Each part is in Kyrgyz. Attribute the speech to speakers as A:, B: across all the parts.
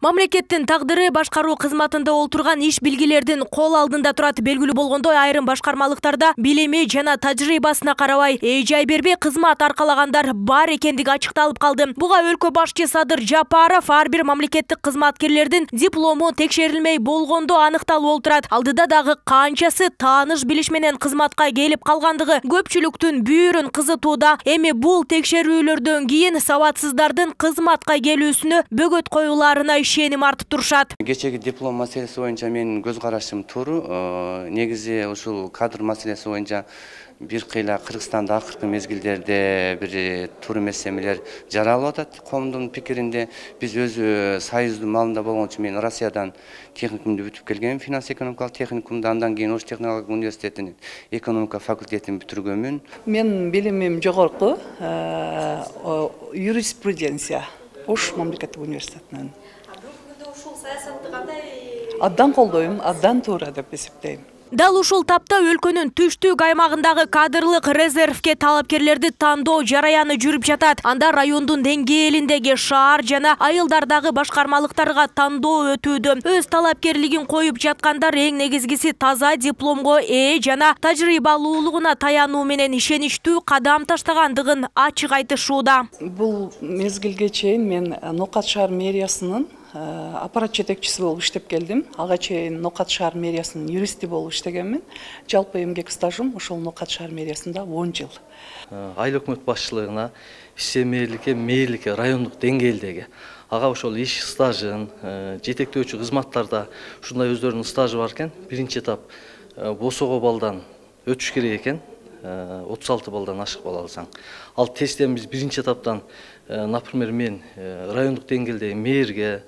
A: Мамлекеттин тагдыры башкаруу кызматында олтурган иш билгилердин кол алдында турат. Белгилүү болгондой, айрым башкармалыктарда билими жана тажрыйбасына карабай жай бербей кызмат аркалагандар бар экендиги ачыкталып калды. Буга өлкө башчы Садыр Жапаров ар бир мамлекеттик кызматкерлердин диплому текшерилмей болгондо аныкталып олтурат. Алдыда дагы канчасы тааныш билиш менен кызматка келип калгандыгы көпчүлүктүн бүйүрүн кызытууда. Эми бул текшерүүлөрдөн кийин сабатсыздардын кызматка келүүсүнө бөгөт коюларына ишеним артып турушат.
B: Кечеги диплом маселеси боюнча менин көз карашым туура. Негизи ушул кадр маселеси боюнча бир кыйла Кыргызстанда акыркы мезгилдерде бир туура эмес эмелер жаралып атат. Коомдун пикиринде биз өзү Союздун малында болгон үчүн мен Россиядан техникумду бүтүп келгенмин, финанс экономикалык техникумду, андан кийин Ош технологиялык университетинин экономика факультетин бүтүргөнмүн.
C: Мен билимим жогорку, юриспруденция Ош мамлекеттик университетинен. Абдан колдойм, абдан туура деп эсептейм.
A: Дал ушул тапта өлкөнүн түштүк аймагындагы кадрлык резервке талапкерлерди тандоо жараяны жүрүп жатат. Анда райондун деңгээлиндеги шаар жана айылдардагы башкармалыктарга тандоо өтүүдө. Өз талапкерлигин коюп жаткандар эң негизгиси таза дипломго ээ жана тажрыйбалуулугуна таянуу менен ишеничтүү кадам таштагандыгын ачык айтышууда.
C: Бул мезгилге чейин мен Нокат шаар мэриясынын аппарат жетекчиси болуп иштеп келдим. Ага чейин Нокат шаар мэриясынын юристи болуп иштегенмин. Жалпы эмгек стажым ошол Нокат шаар мэриясында 10 жыл.
D: Айыл өкмөт башчылыгына, ишчемерликке, мэрликке, райондук деңгээлдеги ага ошол иш стажын, жетектөөчү кызматтарда ушундай өздөрүнүн стажы бар экен. Биринчи этап босого балдан өтүш керек экен. 36 балдан ашык бала алсаң. Ал тесттен биз биринчи этаптан, например, мен райондук деңгээлде мэрге,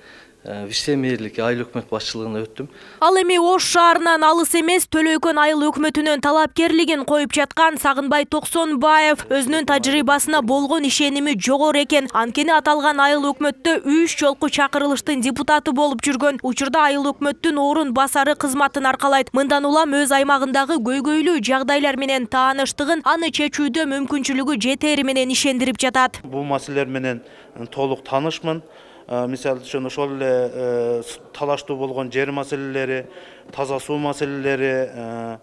D: вице-мэрликке, айыл өкмөт башчылыгына өттүм.
A: Ал эми Ош шаарынан алыс эмес Төлөйкөн айыл өкмөтүнүн талапкерлигин коюп жаткан Сагынбай Токсонбаев өзүнүн тажрыйбасына болгон ишеними жогору экен. Анткени аталган айыл өкмөттө 3 жолку чакырылыштын депутаты болуп жүргөн. Учурда айыл өкмөттүн орун басары кызматын аркалайт. Мындан улам өз аймагындагы көйгөйлүү жагдайлар менен тааныштыгын, аны чечүүдө мүмкүнчүлүгү жетери менен ишендирип жатат.
E: Бул маселелер менен толук таанышмын. Мисалы үчүн ошол эле талаштуу болгон жер маселелери, таза суу маселелери,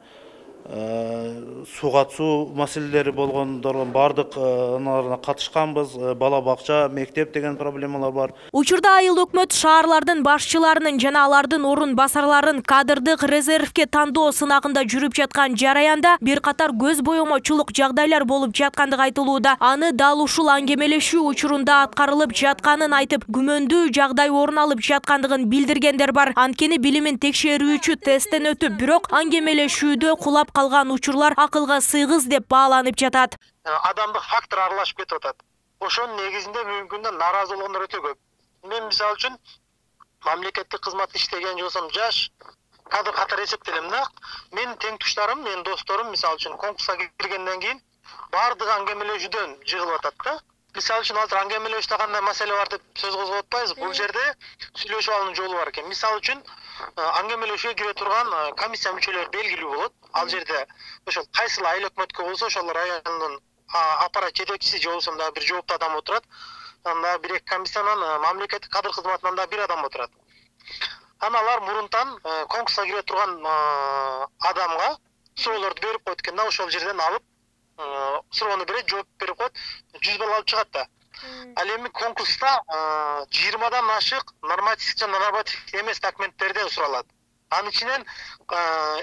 E: суга суу маселелери болгондордун бардык аналарына катышканбыз. Бала бакча, мектеп деген проблемалар бар.
A: Учурда айыл өкмөт шаарлардын башчыларынын жана алардын орун басарларын кадрдык резервке тандоо сынагында жүрүп жаткан жараянда бир катар көз боемочулук жагдайлар болуп жаткандыгы айтылууда. Аны дал ушул аңгемелешүү учурунда аткарылып жатканын айтып, күмөндүү жагдай орун алып жаткандыгын билдиргендер бар. Анткени билимин текшерүүчү тесттен өтүп, бирок аңгемелешүүдө кулап калган учурлар акылга сыйгыз деп бааланып жатат.
F: Адамдык фактор аралашып кетип атат. Ошонун негизинде мүмкүндө нааразы болгондор өтө көп. Мен мисалы үчүн мамлекеттик кызмат иштеген болсом жаш кадр катары эсептелем да. Менин теңтуштарым, менин досторум мисалы үчүн конкурска киргенден кийин бардыгы аңгемелешүүдөн жыгылып атат да. Мисалы үчүн азыр аңгемелешүүдө кандай маселе бар деп сөз козгоп атпайбыз. Бул жерде сүйлөшүп алуунун жолу бар экен. Мисалы үчүн аңгемелешүүгө кире турган комиссия мүчөлөрү белгилүү болот. Ал жерде ошол кайсыл айыл өкмөткө болсо ошол райондун аппарат жетекчиси же болбосо бир жооптуу адам отурат. Анда бир эки комиссиянан мамлекеттик кадр кызматынан да бир адам отурат. Аналар мурунтан конкурска кире турган адамга суроолорду берип койт экен да, ошол жерден алып суроону берет, жооп берип коет, 100 балл алып чыгат да. Ал эми конкурста 20дан ашык нормативдик жана нормативдик эмес документтерде суралат. Анын ичинен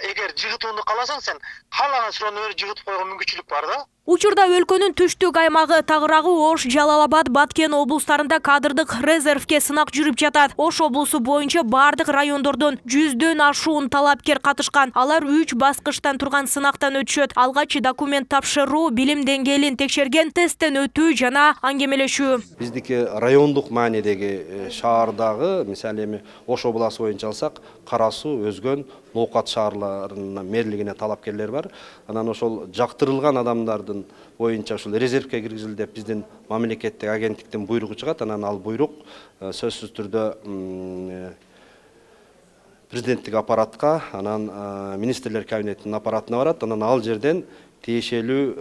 F: эгер жыгытууну кааласаң, сен каалаган суроону берип жыгытып койгон мүмкүнчүлүк бар да.
A: Учурда өлкөнүн түштүк аймагы тагыраагы Ош, Жалал-Абад, Баткен облустарында кадрдык резервке сынак жүрүп жатат. Ош облусу боюнча бардык райондордон 100дөн ашуун талапкер катышкан. Алар 3 баскычтан турган сынактан өтүшөт. Алгач документ тапшыруу, билим деңгээлин текшерген, тесттен өтүү жана аңгемелешүү.
G: Биздики райондук маанидеги шаардагы, мисалы эми Ош областы боюнча алсак, Кара Суу, Өзгөн, Нокат шаарларынын мэрлигине талапкерлер бар. Анан ошол жактырылган адамдардын боюнча ушул резервке киргизилди деп биздин мамлекеттик агенттиктин буйругу чыгат. Анан ал буйрук сөзсүз түрдө президенттик аппаратка, анан министрлер кабинетинин аппаратына барат. Анан ал жерден тиешелүү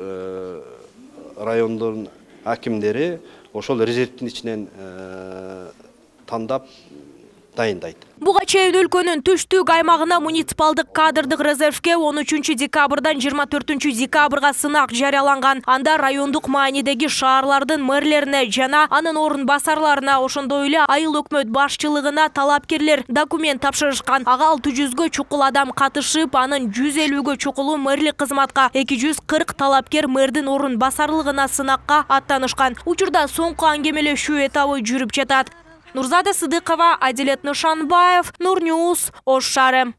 G: райондун акимдери ошол резервтин ичинен тандап дайындайт.
A: Буга чейин өлкөнүн түштүк аймагына муниципалдык кадрдык резервге 13 декабрдан 24 декабрга сынак жарыяланган. Анда райондук маанидеги шаарлардын мэрлерине жана анын орун басарларына, ошондой эле айыл өкмөт башчылыгына талапкерлер документ тапшырышкан. Ага 600гө чукул адам катышып, анын 150гө чукулу мэрлик кызматка, 240 талапкер мэрдин орун басарлыгына сынакка аттанышкан. Учурда соңку аңгемелешүү этабы жүрүп жатат. Нурзада Сыдыкова, Адилет Нышанбаев, Нурньюз, Ош шаары.